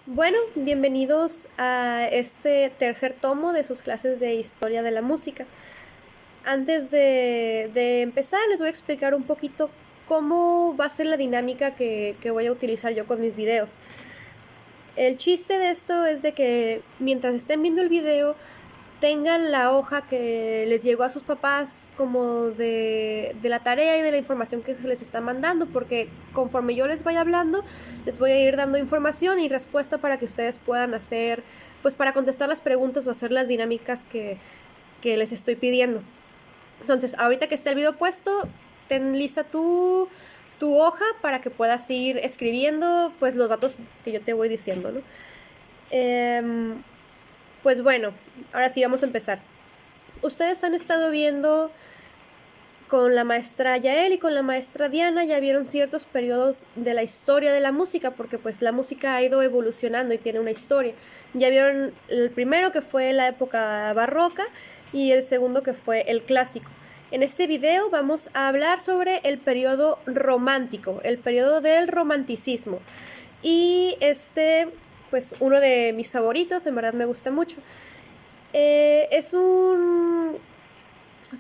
Bueno, bienvenidos a este tercer tomo de sus clases de historia de la música. Antes de empezar, les voy a explicar un poquito cómo va a ser la dinámica que voy a utilizar yo con mis videos. El chiste de esto es de que mientras estén viendo el video, tengan la hoja que les llegó a sus papás como de la tarea y de la información que se les está mandando, porque conforme yo les vaya hablando, les voy a ir dando información y respuesta para que ustedes puedan hacer, pues para contestar las preguntas o hacer las dinámicas que les estoy pidiendo. Entonces, ahorita que esté el video puesto, ten lista tu hoja para que puedas ir escribiendo pues los datos que yo te voy diciendo, ¿no? Pues bueno, ahora sí vamos a empezar. Ustedes han estado viendo con la maestra Yael y con la maestra Diana, ya vieron ciertos periodos de la historia de la música, porque pues la música ha ido evolucionando y tiene una historia. Ya vieron el primero, que fue la época barroca, y el segundo, que fue el clásico. En este video vamos a hablar sobre el periodo romántico, el periodo del romanticismo. Y pues uno de mis favoritos, en verdad me gusta mucho.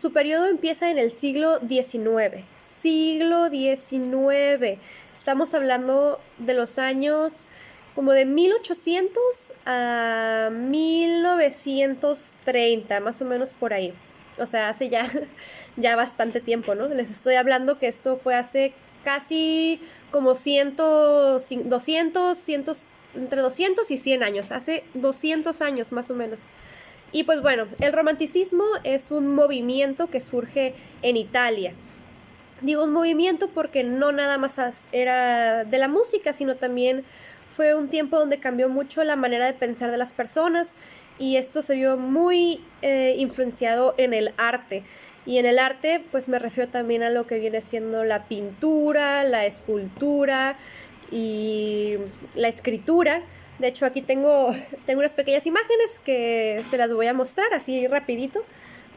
Su periodo empieza en el siglo XIX. Siglo XIX. Estamos hablando de los años como de 1800 a 1930, más o menos por ahí. O sea, hace ya bastante tiempo, ¿no? Les estoy hablando que esto fue hace casi como 200, entre 200 y 100 años. Hace 200 años más o menos. Y pues bueno, el romanticismo es un movimiento que surge en Italia. Digo un movimiento porque no nada más era de la música, sino también fue un tiempo donde cambió mucho la manera de pensar de las personas, y esto se vio muy influenciado en el arte. Y en el arte pues me refiero también a lo que viene siendo la pintura, la escultura y la escritura. De hecho, aquí tengo unas pequeñas imágenes que se las voy a mostrar así rapidito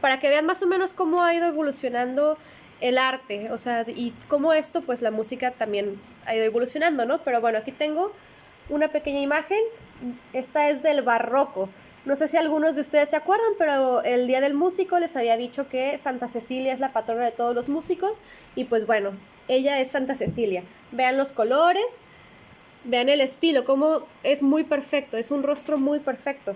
para que vean más o menos cómo ha ido evolucionando el arte, o sea, y cómo esto, pues la música también ha ido evolucionando, ¿no? Pero bueno, aquí tengo una pequeña imagen. Esta es del barroco. No sé si algunos de ustedes se acuerdan, pero el Día del Músico les había dicho que Santa Cecilia es la patrona de todos los músicos, y pues bueno, ella es Santa Cecilia. Vean los colores, vean el estilo, cómo es muy perfecto, es un rostro muy perfecto.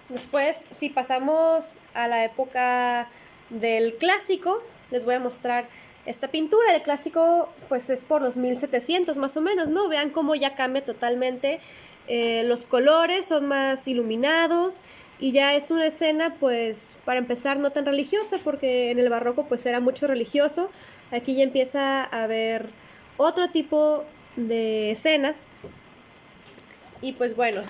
Después, si pasamos a la época del clásico, les voy a mostrar esta pintura. El clásico pues es por los 1700 más o menos, ¿no? Vean cómo ya cambia totalmente, los colores son más iluminados y ya es una escena pues para empezar no tan religiosa, porque en el barroco pues era mucho religioso. Aquí ya empieza a haber otro tipo de escenas y pues bueno,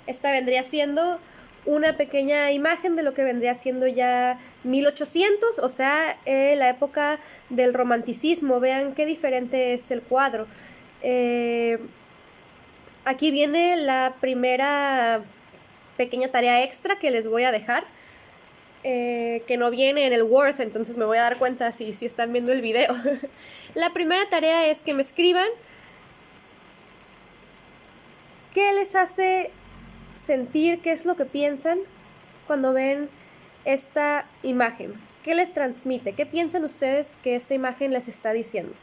esta vendría siendo una pequeña imagen de lo que vendría siendo ya 1800, o sea, la época del romanticismo. Vean qué diferente es el cuadro. Aquí viene la primera pequeña tarea extra que les voy a dejar, que no viene en el Word, entonces me voy a dar cuenta si están viendo el video. La primera tarea es que me escriban qué les hace sentir, qué es lo que piensan cuando ven esta imagen. ¿Qué les transmite? ¿Qué piensan ustedes que esta imagen les está diciendo?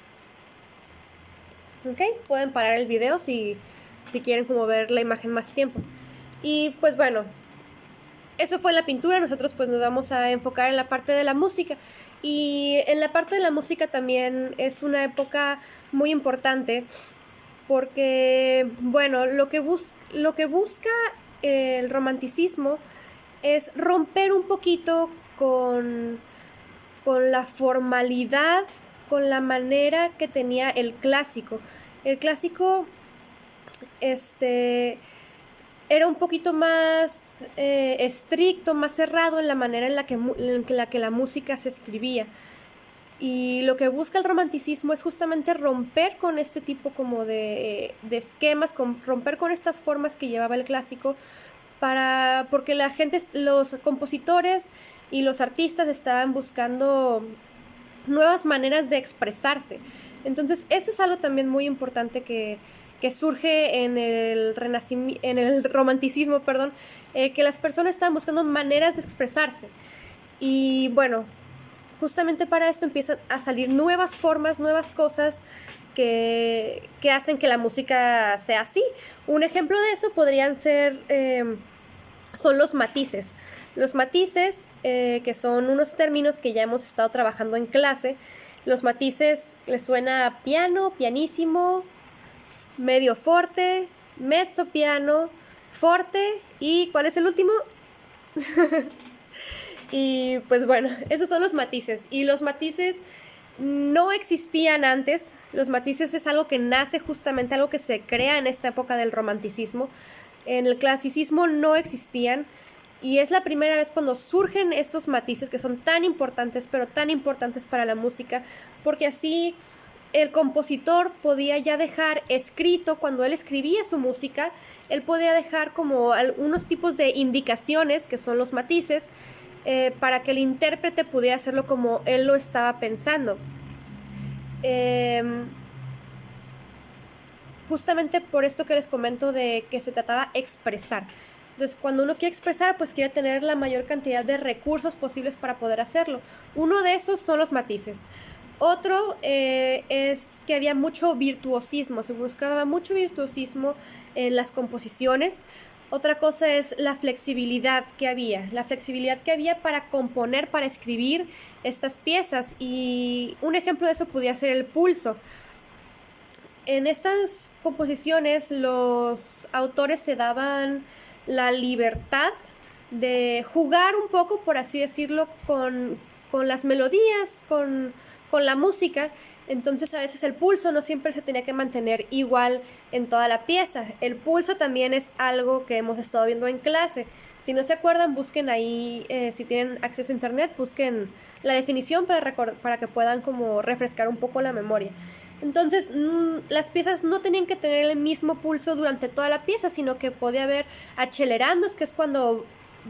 ¿Ok? Pueden parar el video si quieren como ver la imagen más tiempo. Y pues bueno, eso fue la pintura. Nosotros pues nos vamos a enfocar en la parte de la música. Y en la parte de la música también es una época muy importante, porque, bueno, lo que busca el romanticismo es romper un poquito con la formalidad, con la manera que tenía el clásico. El clásico era un poquito más estricto, más cerrado en la manera en la que la música se escribía. Y lo que busca el romanticismo es justamente romper con este tipo como de esquemas, romper con estas formas que llevaba el clásico, porque la gente, los compositores y los artistas estaban buscando nuevas maneras de expresarse. Entonces eso es algo también muy importante que surge en el romanticismo, perdón, que las personas estaban buscando maneras de expresarse. Y bueno, justamente para esto empiezan a salir nuevas formas, nuevas cosas que hacen que la música sea así. Un ejemplo de eso podrían ser, son los matices. Los matices, que son unos términos que ya hemos estado trabajando en clase. Los matices les suena a piano, pianísimo, medio forte, mezzo piano, forte y ¿cuál es el último? Y pues bueno, esos son los matices. Y los matices no existían antes. Los matices es algo que nace justamente, algo que se crea en esta época del romanticismo. En el clasicismo no existían. Y es la primera vez cuando surgen estos matices que son tan importantes, pero tan importantes para la música, porque así el compositor podía ya dejar escrito, cuando él escribía su música, él podía dejar como algunos tipos de indicaciones, que son los matices, para que el intérprete pudiera hacerlo como él lo estaba pensando. Justamente por esto que les comento de que se trataba de expresar. Entonces, cuando uno quiere expresar, pues quiere tener la mayor cantidad de recursos posibles para poder hacerlo. Uno de esos son los matices. Otro es que había mucho virtuosismo, se buscaba mucho virtuosismo en las composiciones. Otra cosa es la flexibilidad que había para componer, para escribir estas piezas. Y un ejemplo de eso podría ser el pulso. En estas composiciones los autores se daban la libertad de jugar un poco, por así decirlo, con las melodías, con la música. Entonces a veces el pulso no siempre se tenía que mantener igual en toda la pieza. El pulso también es algo que hemos estado viendo en clase. Si no se acuerdan, busquen ahí, si tienen acceso a internet, busquen la definición para que puedan como refrescar un poco la memoria. Entonces, las piezas no tenían que tener el mismo pulso durante toda la pieza, sino que podía haber accelerandos, que es cuando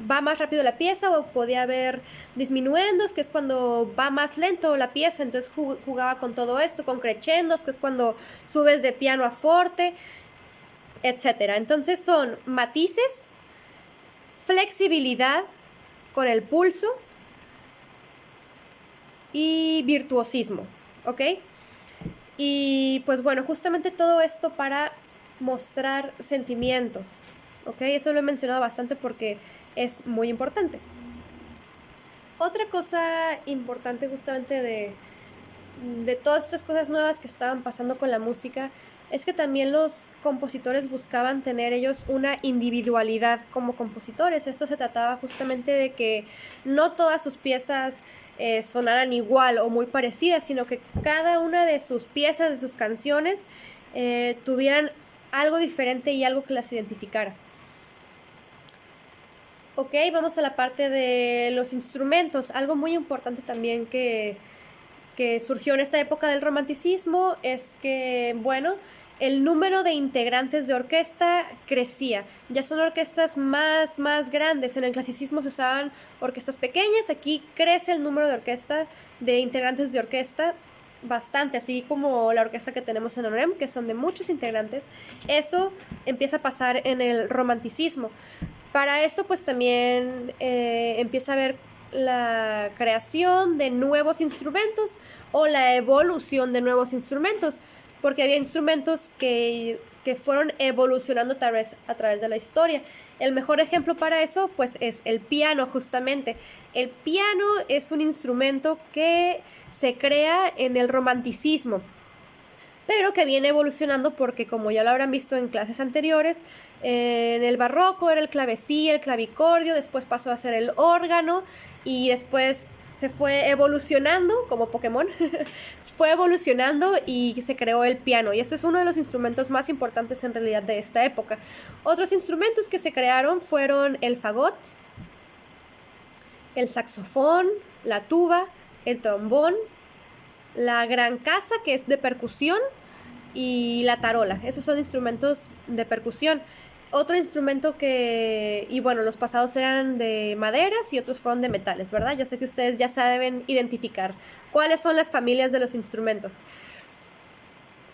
va más rápido la pieza, o podía haber disminuendos, que es cuando va más lento la pieza. Entonces jugaba con todo esto, con crescendos, que es cuando subes de piano a forte, etcétera. Entonces son matices, flexibilidad con el pulso y virtuosismo, ¿ok? Y pues bueno, justamente todo esto para mostrar sentimientos, ¿ok? Eso lo he mencionado bastante porque es muy importante. Otra cosa importante justamente de todas estas cosas nuevas que estaban pasando con la música es que también los compositores buscaban tener ellos una individualidad como compositores. Esto se trataba justamente de que no todas sus piezas sonaran igual o muy parecidas, sino que cada una de sus piezas, de sus canciones, tuvieran algo diferente y algo que las identificara. Ok, vamos a la parte de los instrumentos. Algo muy importante también que surgió en esta época del romanticismo es que, bueno, el número de integrantes de orquesta crecía. Ya son orquestas más grandes. En el clasicismo se usaban orquestas pequeñas. Aquí crece el número de integrantes de orquesta bastante, así como la orquesta que tenemos en ONEM, que son de muchos integrantes. Eso empieza a pasar en el romanticismo. Para esto, pues también empieza a haber la creación de nuevos instrumentos o la evolución de nuevos instrumentos, porque había instrumentos que fueron evolucionando a través de la historia. El mejor ejemplo para eso, pues, es el piano, justamente. El piano es un instrumento que se crea en el romanticismo, pero que viene evolucionando porque, como ya lo habrán visto en clases anteriores, en el barroco era el clavecí, el clavicordio, después pasó a ser el órgano y después se fue evolucionando, como Pokémon, se fue evolucionando y se creó el piano. Y este es uno de los instrumentos más importantes en realidad de esta época. Otros instrumentos que se crearon fueron el fagot, el saxofón, la tuba, el trombón, la gran casa, que es de percusión, y la tarola. Esos son instrumentos de percusión. Otro instrumento y bueno, los pasados eran de maderas y otros fueron de metales, ¿verdad? Yo sé que ustedes ya saben identificar cuáles son las familias de los instrumentos.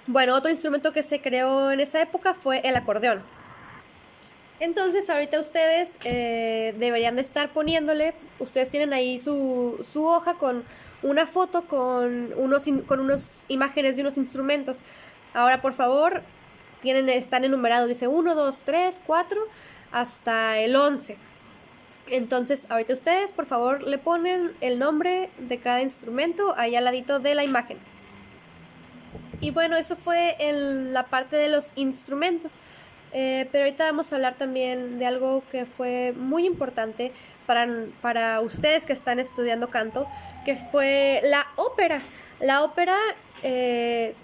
Bueno, otro instrumento que se creó en esa época fue el acordeón. Entonces, ahorita ustedes deberían de estar poniéndole, ustedes tienen ahí su hoja con una foto con unos imágenes de unos instrumentos. Ahora, por favor, están enumerados, dice 1, 2, 3, 4, hasta el 11. Entonces, ahorita ustedes, por favor, le ponen el nombre de cada instrumento ahí al ladito de la imagen. Y bueno, eso fue en la parte de los instrumentos. Pero ahorita vamos a hablar también de algo que fue muy importante para ustedes que están estudiando canto, que fue la ópera. La ópera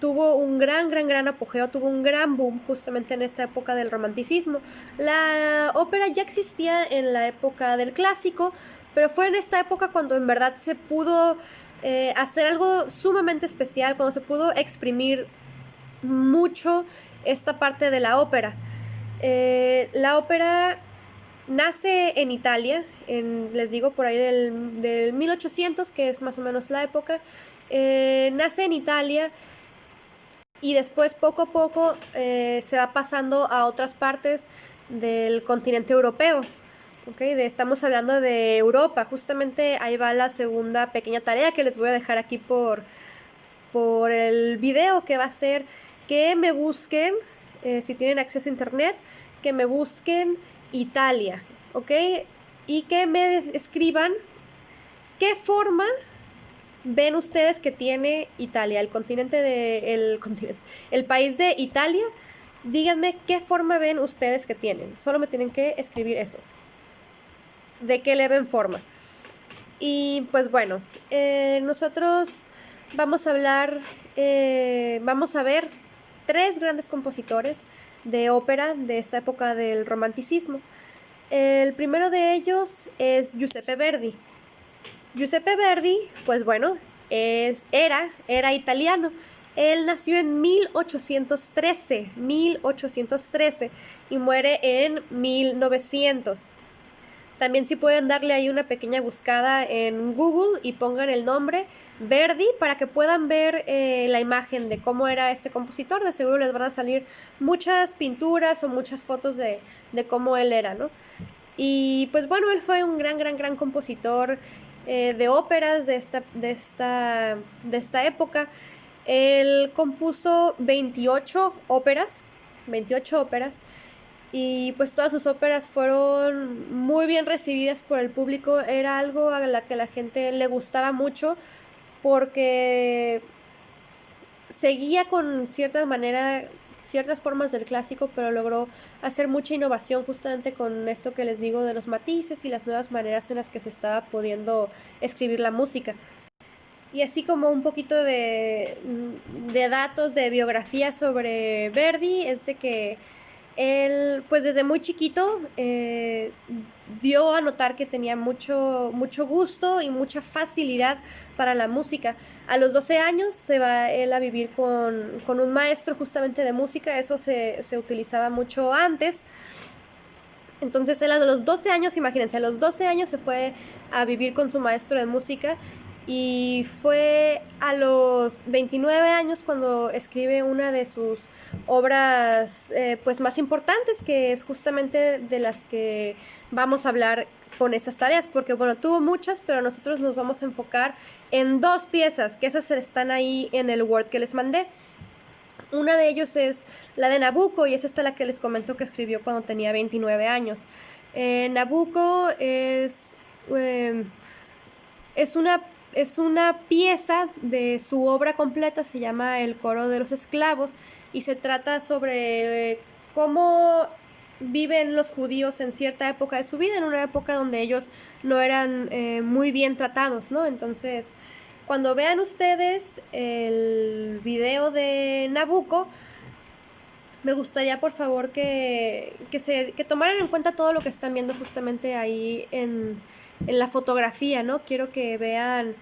tuvo un gran apogeo, tuvo un gran boom justamente en esta época del romanticismo. La ópera ya existía en la época del clásico, pero fue en esta época cuando en verdad se pudo hacer algo sumamente especial, cuando se pudo exprimir mucho esta parte de la ópera. La ópera nace en Italia, les digo por ahí del 1800, que es más o menos la época. Nace en Italia y después poco a poco se va pasando a otras partes del continente europeo. Okay, estamos hablando de Europa. Justamente ahí va la segunda pequeña tarea que les voy a dejar aquí por el video, que va a ser que me busquen, si tienen acceso a internet, que me busquen Italia, ¿ok? Y que me escriban qué forma ven ustedes que tiene Italia, el país de Italia. Díganme qué forma ven ustedes que tienen. Solo me tienen que escribir eso. ¿De qué le ven forma? Y pues bueno, nosotros vamos a hablar, vamos a ver 3 grandes compositores de ópera de esta época del romanticismo. El primero de ellos es Giuseppe Verdi. Giuseppe Verdi, pues bueno, era italiano. Él nació en 1813 y muere en 1900. También si pueden darle ahí una pequeña buscada en Google y pongan el nombre Verdi para que puedan ver la imagen de cómo era este compositor. De seguro les van a salir muchas pinturas o muchas fotos de cómo él era, ¿no? Y pues bueno, él fue un gran compositor de óperas de esta época. Él compuso 28 óperas, y pues todas sus óperas fueron muy bien recibidas por el público. Era algo a la que la gente le gustaba mucho porque seguía con ciertas formas del clásico, pero logró hacer mucha innovación justamente con esto que les digo de los matices y las nuevas maneras en las que se estaba pudiendo escribir la música. Y así como un poquito de datos de biografía sobre Verdi, es de que él, pues desde muy chiquito, dio a notar que tenía mucho gusto y mucha facilidad para la música. A los 12 años se va él a vivir con un maestro justamente de música. Eso se utilizaba mucho antes. Entonces él a los 12 años, imagínense, a los 12 años se fue a vivir con su maestro de música. Y fue a los 29 años cuando escribe una de sus obras pues más importantes, que es justamente de las que vamos a hablar con estas tareas, porque bueno, tuvo muchas, pero nosotros nos vamos a enfocar en 2 piezas, que esas están ahí en el Word que les mandé. Una de ellos es la de Nabucco, y es esta la que les comento que escribió cuando tenía 29 años. Nabucco es una pieza de su obra completa, se llama El coro de los esclavos, y se trata sobre cómo viven los judíos en cierta época de su vida, en una época donde ellos no eran muy bien tratados, ¿no? Entonces, cuando vean ustedes el video de Nabucco, me gustaría por favor que tomaran en cuenta todo lo que están viendo justamente ahí en la fotografía, ¿no? Quiero que vean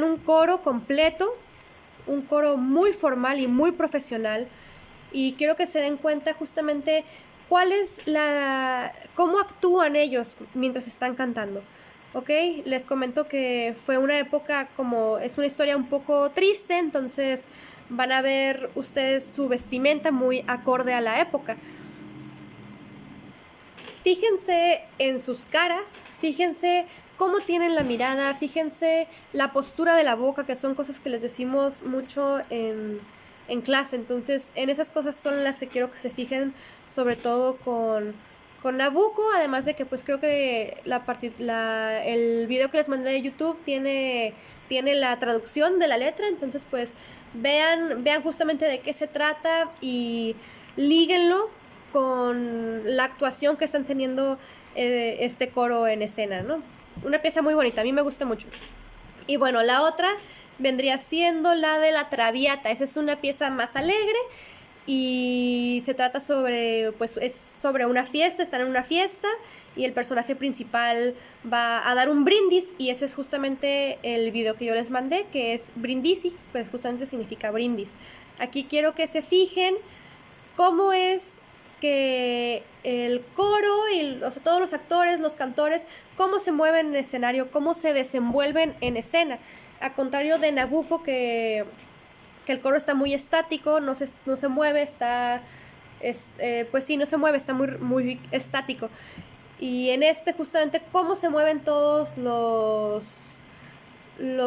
un coro completo, un coro muy formal y muy profesional, y quiero que se den cuenta justamente cómo actúan ellos mientras están cantando. ¿Ok? Les comento que fue una época es una historia un poco triste, entonces van a ver ustedes su vestimenta muy acorde a la época. Fíjense en sus caras, fíjense cómo tienen la mirada, fíjense la postura de la boca, que son cosas que les decimos mucho en clase. Entonces, en esas cosas son las que quiero que se fijen, sobre todo con Nabucco, además de que pues creo que el video que les mandé de YouTube tiene la traducción de la letra, entonces pues vean justamente de qué se trata y líguenlo con la actuación que están teniendo este coro en escena, ¿no? Una pieza muy bonita, a mí me gusta mucho. Y bueno, la otra vendría siendo la de la Traviata. Esa es una pieza más alegre y se trata sobre, pues es sobre una fiesta, están en una fiesta y el personaje principal va a dar un brindis y ese es justamente el video que yo les mandé, que es brindisi, pues justamente significa brindis. Aquí quiero que se fijen cómo es que el coro y todos los actores, los cantores, cómo se mueven en el escenario, cómo se desenvuelven en escena. A contrario de Nabucco, que el coro está muy estático, no se mueve, pues sí, no se mueve, está muy estático. Y en este justamente cómo se mueven todos los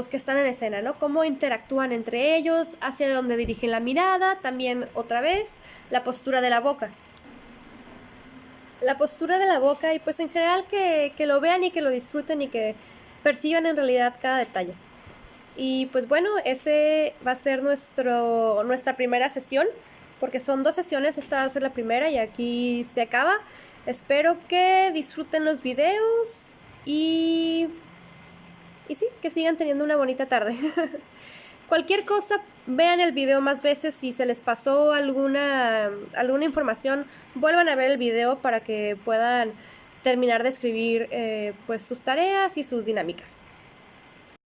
que están en escena, ¿no? Cómo interactúan entre ellos, hacia dónde dirigen la mirada, también otra vez la postura de la boca. La postura de la boca y pues en general que lo vean y que lo disfruten y que perciban en realidad cada detalle. Y pues bueno, ese va a ser nuestra primera sesión, porque son 2 sesiones, esta va a ser la primera y aquí se acaba. Espero que disfruten los videos y sí, que sigan teniendo una bonita tarde. Cualquier cosa, vean el video más veces. Si se les pasó alguna información, vuelvan a ver el video para que puedan terminar de escribir pues sus tareas y sus dinámicas.